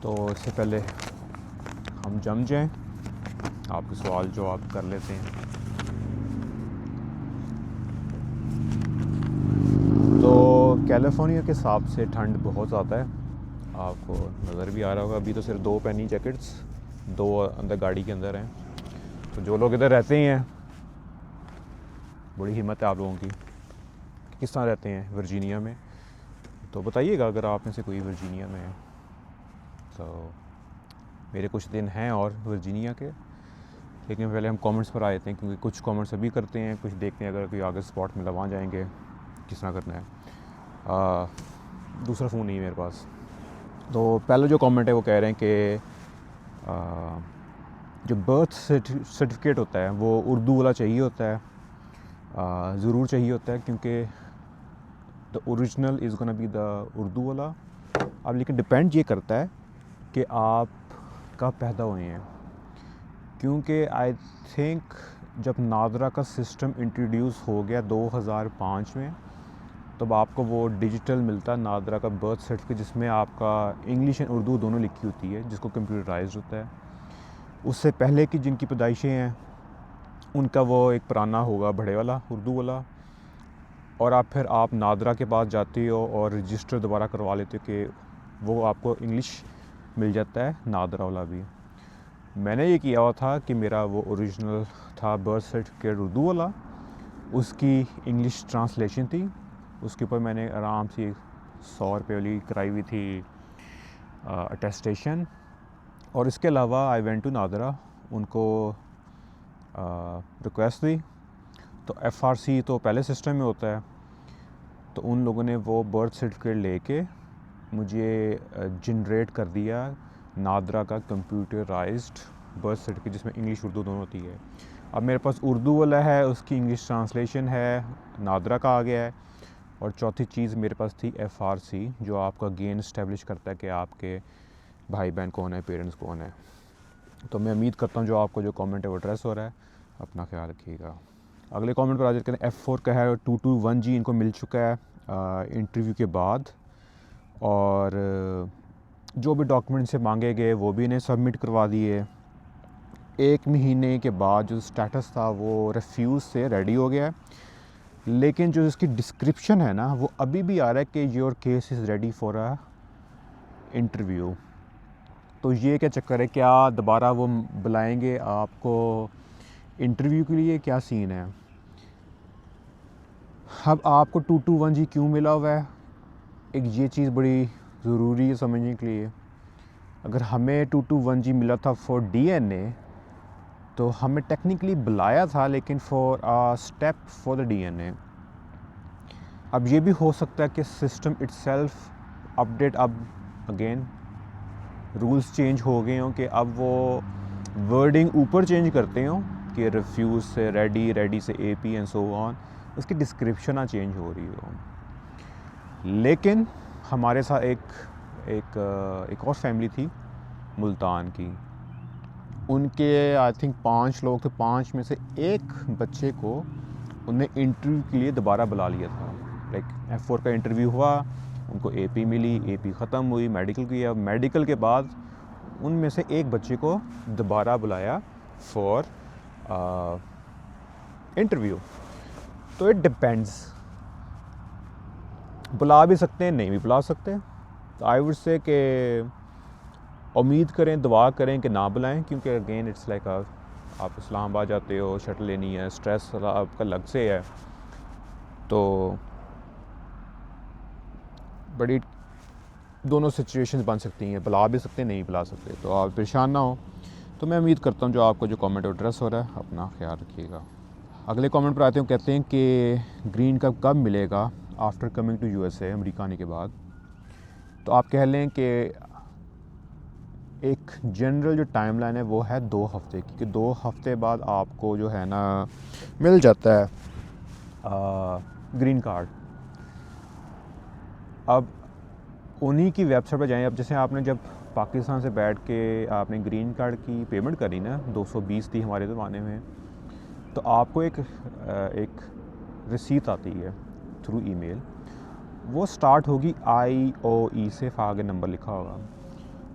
तो इससे पहले हम जम जाएं, आपके सवाल जवाब कर लेते हैं। तो कैलिफोर्निया के हिसाब से ठंड बहुत ज़्यादा है, आपको नज़र भी आ रहा होगा। अभी तो सिर्फ 2 पहनी जैकेट्स, 2 अंदर गाड़ी के अंदर हैं। तो जो लोग इधर रहते ही हैं, बड़ी हिम्मत है आप लोगों की। किस तरह रहते हैं वर्जीनिया में, तो बताइएगा अगर आप में से कोई वर्जीनिया में है। तो मेरे कुछ दिन हैं और वर्जीनिया के, लेकिन पहले हम कमेंट्स पर आए थे, क्योंकि कुछ कमेंट्स अभी करते हैं, कुछ देखते हैं अगर कोई आगे स्पॉट मिला वहाँ जाएंगे, किस तरह करना है। दूसरा फ़ोन नहीं है मेरे पास। तो पहले जो कमेंट है वो कह रहे हैं कि जो बर्थ सर्टिफिकेट होता है वो उर्दू वाला चाहिए होता है, ज़रूर चाहिए होता है, क्योंकि the original is gonna be the Urdu वाला। अब लेकिन डिपेंड ये करता है कि आप कब पैदा हुए हैं, क्योंकि आई थिंक जब नादरा का सिस्टम इंट्रोड्यूस हो गया 2005 में, तब आपको वो डिजिटल मिलता है नादरा का बर्थ सर्टिफिकेट, जिसमें आपका इंग्लिश एंड उर्दू दोनों लिखी होती है, जिसको कंप्यूटराइज्ड होता है। उससे पहले की जिनकी पैदाइशें हैं उनका वो एक पुराना होगा बड़े वाला उर्दू वाला, और आप नादरा के पास जाते हो और रजिस्टर दोबारा करवा लेते हो कि वो आपको इंग्लिश मिल जाता है नादरा वाला भी। मैंने ये किया हुआ था कि मेरा वो ओरिजिनल था बर्थ सर्टिफिकेट उर्दू वाला, उसकी इंग्लिश ट्रांसलेशन थी, उसके ऊपर मैंने आराम से 100 रुपये वाली कराई हुई थी अटेस्टेशन। और इसके अलावा आई वेंट टू नादरा, उनको रिक्वेस्ट दी। तो एफआरसी तो पहले सिस्टम में होता है, तो उन लोगों ने वो बर्थ सर्टिफिकेट लेके मुझे जनरेट कर दिया नादरा का कंप्यूटराइज्ड बर्थ सर्टिफिकेट, जिसमें इंग्लिश उर्दू दोनों होती है। अब मेरे पास उर्दू वाला है, उसकी इंग्लिश ट्रांसलेशन है, नादरा का आ गया है। और चौथी चीज़ मेरे पास थी एफआरसी, जो आपका गेन इस्टेब्लिश करता है कि आपके भाई बहन कौन है, पेरेंट्स कौन है। तो मैं उम्मीद करता हूँ जो आपको जो कमेंट है वो एड्रेस हो रहा है। अपना ख्याल रखिएगा। अगले कमेंट पर आ जाते हैं। F4 का है 221G इनको मिल चुका है इंटरव्यू के बाद, और जो भी डॉक्यूमेंट से मांगे गए वो भी इन्हें सबमिट करवा दिए। 1 महीने के बाद जो स्टेटस था वो रिफ्यूज़ से रेडी हो गया है, लेकिन जो इसकी डिस्क्रिप्शन है ना वो अभी भी आ रहा है कि your case is ready for a interview. तो ये क्या चक्कर है, क्या दोबारा वो बुलाएंगे आपको इंटरव्यू के लिए, क्या सीन है? अब आपको 221G क्यों मिला हुआ है, एक ये चीज़ बड़ी ज़रूरी है समझने के लिए। अगर हमें 221G मिला था फॉर DNA, तो हमें टेक्निकली बुलाया था, लेकिन for a step for the DNA। अब ये भी हो सकता है कि सिस्टम इट्सेल्फ अपडेट, अब अगेन रूल्स चेंज हो गए हों कि अब वो वर्डिंग ऊपर चेंज करते हों कि रिफ्यूज़ से रेडी, रेडी से AP एंड सो ऑन, उसकी डिस्क्रिप्शन ना चेंज हो रही हो। लेकिन हमारे साथ एक और फैमिली थी मुल्तान की, उनके आई थिंक 5 लोग थे, 5 में से एक बच्चे को उन्हें इंटरव्यू के लिए दोबारा बुला लिया था। लाइक F4 का इंटरव्यू हुआ, उनको AP मिली, AP ख़त्म हुई, मेडिकल किया, मेडिकल के बाद उनमें से एक बच्चे को दोबारा बुलाया फॉर इंटरव्यू। तो इट डिपेंड्स, बुला भी सकते हैं, नहीं भी बुला सकते। तो आई वुड से कि उम्मीद करें, दुआ करें कि ना बुलाएं, क्योंकि अगेन इट्स लाइक आप इस्लामाबाद जाते हो, शटल लेनी है, स्ट्रेस आपका अलग से है, तो बड़ी दोनों सिचुएशंस बन सकती हैं, बुला भी सकते हैं, नहीं बुला सकते। तो आप परेशान ना हो। तो मैं उम्मीद करता हूँ जो आपको जो कमेंट एड्रेस हो रहा है, अपना ख्याल रखिएगा। अगले कमेंट पर आते हैं, कहते हैं कि ग्रीन कार्ड कब मिलेगा after coming to USA, America आने के बाद। तो आप कह लें कि एक जनरल जो टाइमलाइन है वो है 2 हफ़्ते की, कि 2 हफ़्ते बाद आपको जो है ना मिल जाता है ग्रीन कार्ड। अब उन्हीं की वेबसाइट पर जाएं। अब जैसे आपने जब पाकिस्तान से बैठ के आपने ग्रीन कार्ड की पेमेंट करी ना, 220 थी हमारे ज़माने में, तो आपको एक रसीद आती है थ्रू ईमेल, वो स्टार्ट होगी IOE से, आगे नंबर लिखा होगा,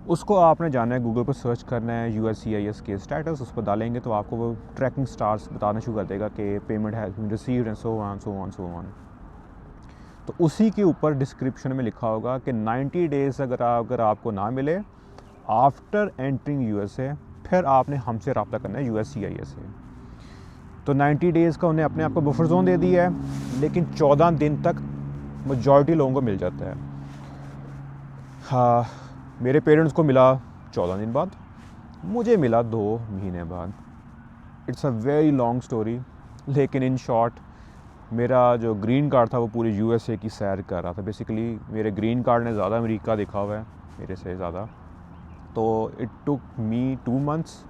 उसको आपने जाना है, गूगल पर सर्च करना है USCIS के स्टेटस, उस पर डालेंगे तो आपको वो ट्रैकिंग स्टार्स बताना शुरू कर देगा कि payment has been received and so on. तो उसी के ऊपर डिस्क्रिप्शन में लिखा होगा कि 90 डेज़ अगर आपको ना मिले आफ्टर एंटरिंग USA, फिर आपने हमसे रब्ता करना है USCIS से। तो 90 डेज़ का उन्हें अपने आप को बफर जोन दे दिया है, लेकिन 14 दिन तक मेजॉरिटी लोगों को मिल जाता है। हाँ, मेरे पेरेंट्स को मिला 14 दिन बाद, मुझे मिला 2 महीने बाद। It's a very long story, लेकिन इन शॉर्ट मेरा जो ग्रीन कार्ड था वो पूरी USA की सैर कर रहा था। बेसिकली मेरे ग्रीन कार्ड ने ज़्यादा अमेरिका देखा हुआ है मेरे से ज़्यादा। तो it took me 2 months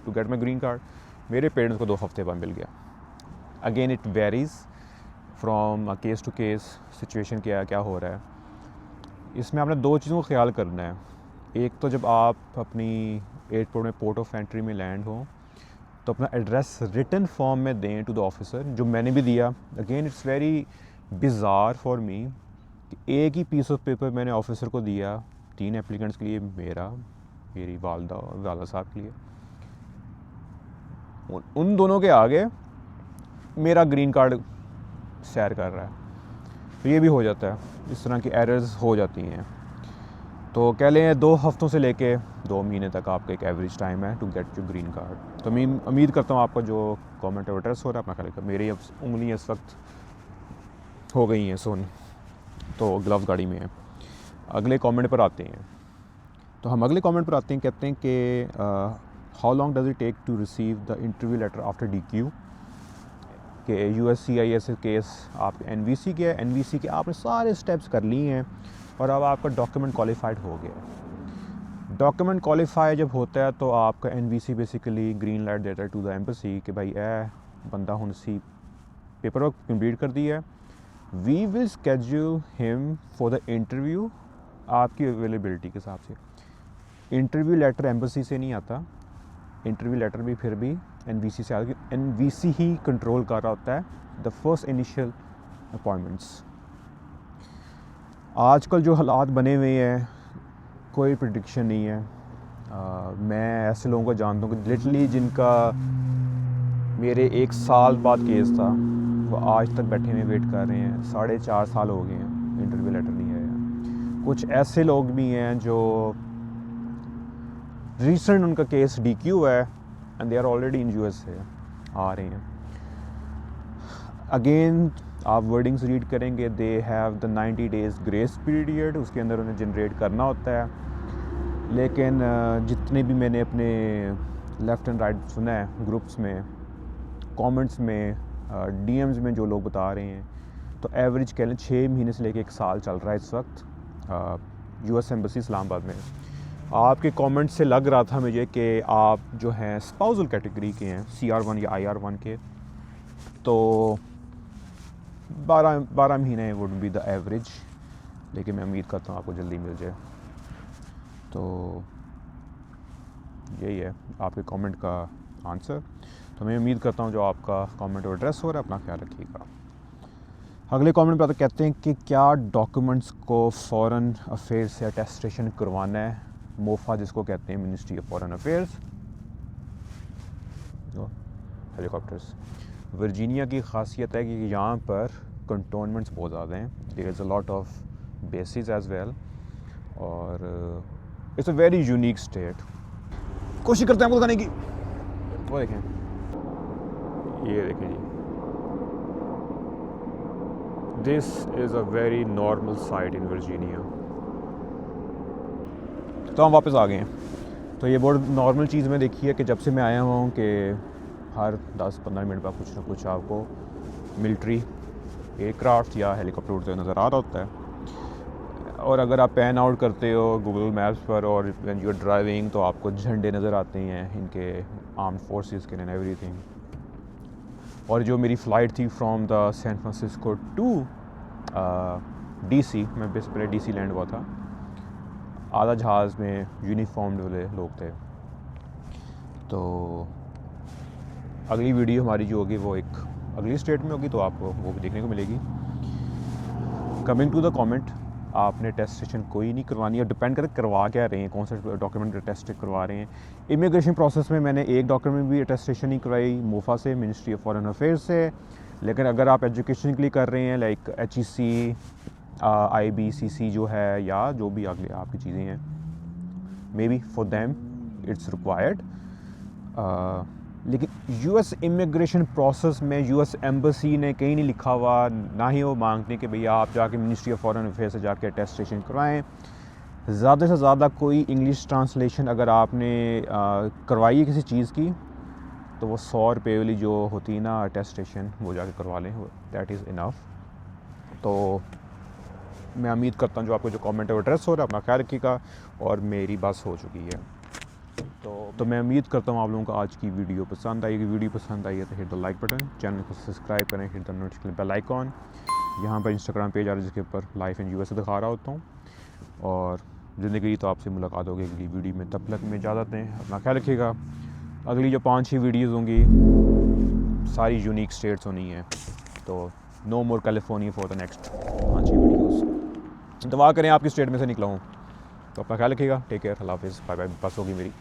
to get my green card. मेरे पेरेंट्स को 2 हफ्ते बाद मिल गया। Again it varies from case to case, situation क्या हो रहा है। इसमें आपने 2 चीज़ों का ख्याल करना है। एक तो जब आप अपनी एयरपोर्ट में पोर्ट ऑफ एंट्री में लैंड हो तो अपना एड्रेस रिटन फॉर्म में दें टू द ऑफिसर, जो मैंने भी दिया। Again it's very bizarre for me कि एक ही पीस ऑफ पेपर मैंने ऑफिसर को दिया 3 एप्लीकेंट्स के लिए, मेरी वालदा और वाला साहब के लिए। उन दोनों के आगे मेरा ग्रीन कार्ड सैर कर रहा है। तो ये भी हो जाता है, इस तरह की एरर्स हो जाती हैं। तो कह लें 2 हफ्तों से लेके 2 महीने तक आपका एक एवरेज टाइम है to get your green card. तो मैं उम्मीद करता हूँ आपका जो कमेंट और एड्रेस हो रहा है अपना ख्याल रखिएगा। मेरी अब उंगलियाँ इस वक्त हो गई हैं सुन, तो ग्लव्स गाड़ी में है। अगले कमेंट पर आते हैं। तो हम अगले कमेंट पर आते हैं, कहते हैं कि how long does it take to receive the interview letter after DQ। कि USCIS केस आप NVC के NVC के आपने सारे स्टेप्स कर लिए हैं और अब आपका डॉक्यूमेंट क्वालिफाइड हो गया है। डॉक्यूमेंट क्वालिफाई जब होता है तो आपका NVC बेसिकली ग्रीन लाइट देता है टू द एम्बेसी कि भाई बंदा हुन सी पेपर वर्क कंप्लीट कर दिया है, we will schedule him for the interview आपकी अवेलेबिलिटी के हिसाब से। इंटरव्यू लेटर एम्बेसी से नहीं आता, इंटरव्यू लेटर भी फिर भी NVC से आगे, NVC ही कंट्रोल कर रहा होता है द फर्स्ट इनिशियल अपॉइंटमेंट्स। आजकल जो हालात बने हुए हैं कोई प्रिडिक्शन नहीं है। मैं ऐसे लोगों को जानता हूँ कि लिटरली जिनका मेरे 1 साल बाद केस था वो आज तक बैठे हुए वेट कर रहे हैं, 4.5 साल हो गए हैं, इंटरव्यू लेटर नहीं आया। कुछ ऐसे लोग भी हैं जो रिसेंट उनका केस DQ है and they are already in USA आ रहे हैं। अगेन आप वर्डिंग्स रीड करेंगे, they have the 90 days grace period, उसके अंदर उन्हें जनरेट करना होता है। लेकिन जितने भी मैंने अपने लेफ़्ट एंड राइट सुना है ग्रुप्स में, कमेंट्स में, DMs में जो लोग बता रहे हैं, तो एवरेज कह लें 6 महीने से लेकर 1 साल चल रहा है इस वक्त US एम्बेसी इस्लामाबाद में। आपके कमेंट से लग रहा था मुझे कि आप जो हैं स्पाउसल कैटेगरी के हैं, CR1 या IR1 के, तो 12 महीने वुड बी द एवरेज। लेकिन मैं उम्मीद करता हूँ आपको जल्दी मिल जाए। तो यही है आपके कमेंट का आंसर। तो मैं उम्मीद करता हूँ जो आपका कमेंट और एड्रेस हो रहा है अपना ख्याल रखिएगा। अगले कमेंट पर कहते हैं कि क्या डॉक्यूमेंट्स को फॉरेन अफेयर्स से अटेस्टेशन करवाना है, मोफा जिसको कहते हैं, ministry of foreign affairs. Helicopters. Virginia की खासियत है कि यहाँ पर कंटोनमेंट्स बहुत ज़्यादा हैं, there is a lot of bases as well, और it's a very unique state. कोशिश करते हैं आपको बताने की। वो देखें, ये देखें जी, this is a very normal site in Virginia. तो हम वापस आ गए हैं। तो ये बहुत नॉर्मल चीज़ में देखी है कि जब से मैं आया हुआ हूँ कि हर 10-15 मिनट बाद कुछ ना कुछ आपको मिलिट्री एयरक्राफ्ट या हेलीकॉप्टर उड़ते नज़र आ रहा होता है। और अगर आप पैन आउट करते हो गूगल मैप्स पर और व्हेन यू आर ड्राइविंग तो आपको झंडे नज़र आते हैं इनके, आर्म्ड फोर्सेस के एंड एवरीथिंग। और जो मेरी फ़्लाइट थी from the San Francisco to DC, मैं बेसिकली DC लैंड हुआ था, आधा जहाज़ में यूनिफॉर्म्ड वाले लोग थे। तो अगली वीडियो हमारी जो होगी वो एक अगली स्टेट में होगी, तो आपको वो भी देखने को मिलेगी। कमिंग टू द कमेंट, आपने टेस्टेशन कोई नहीं करवानी है, डिपेंड करे करवा क्या रहे हैं, कौन सा डॉक्यूमेंट टेस्ट करवा रहे हैं। इमिग्रेशन प्रोसेस में मैंने एक डॉक्यूमेंट भी टेस्टेशन नहीं करवाई मोफा से, मिनिस्ट्री ऑफ फॉरेन अफेयर्स से। लेकिन अगर आप एजुकेशन के लिए कर रहे हैं लाइक HEC, IBCC जो है, या जो भी अगले आपकी चीज़ें हैं, may be for them it's required. लेकिन US इमिग्रेशन प्रोसेस में US एम्बेसी ने कहीं नहीं लिखा हुआ, ना ही वो मांगते कि भैया आप जाके मिनिस्ट्री ऑफ फॉरेन अफेयर से जाके अटेस्टेशन करवाएं। ज़्यादा से ज़्यादा कोई इंग्लिश ट्रांसलेशन अगर आपने करवाई है किसी चीज़ की, तो वो 100 रुपये वाली जो होती है ना अटेस्टेशन, वो जाके करवा लें, दैट इज़ इनफ। तो मैं उम्मीद करता हूँ जो आपको जो कमेंट है वो एड्रेस हो रहा है। अपना ख्याल रखिएगा, और मेरी बस हो चुकी है। तो मैं उम्मीद करता हूँ आप लोगों को आज की वीडियो पसंद आएगी। वीडियो पसंद आई है तो hit the like button, channel को सब्सक्राइब करें, hit the notification bell icon. यहाँ पर इंस्टाग्राम पेज आ रहा है जिसके ऊपर लाइफ इन USA दिखा रहा होता हूँ। और ज़िंदगी तो आपसे मुलाकात होगी अगली वीडियो में, तब तक में इजाज़त दें, अपना ख्याल रखिएगा। अगली जो 5-6 वीडियोज़ होंगी सारी यूनिक स्टेट्स होनी है, तो no more California for the next 5-6 videos. दुआ करें आपकी स्टेट में से निकला हूँ। तो अपना ख्याल रखिएगा, टेक केयर, अल्लाह हाफिज़, बाय बाय, बस होगी मेरी।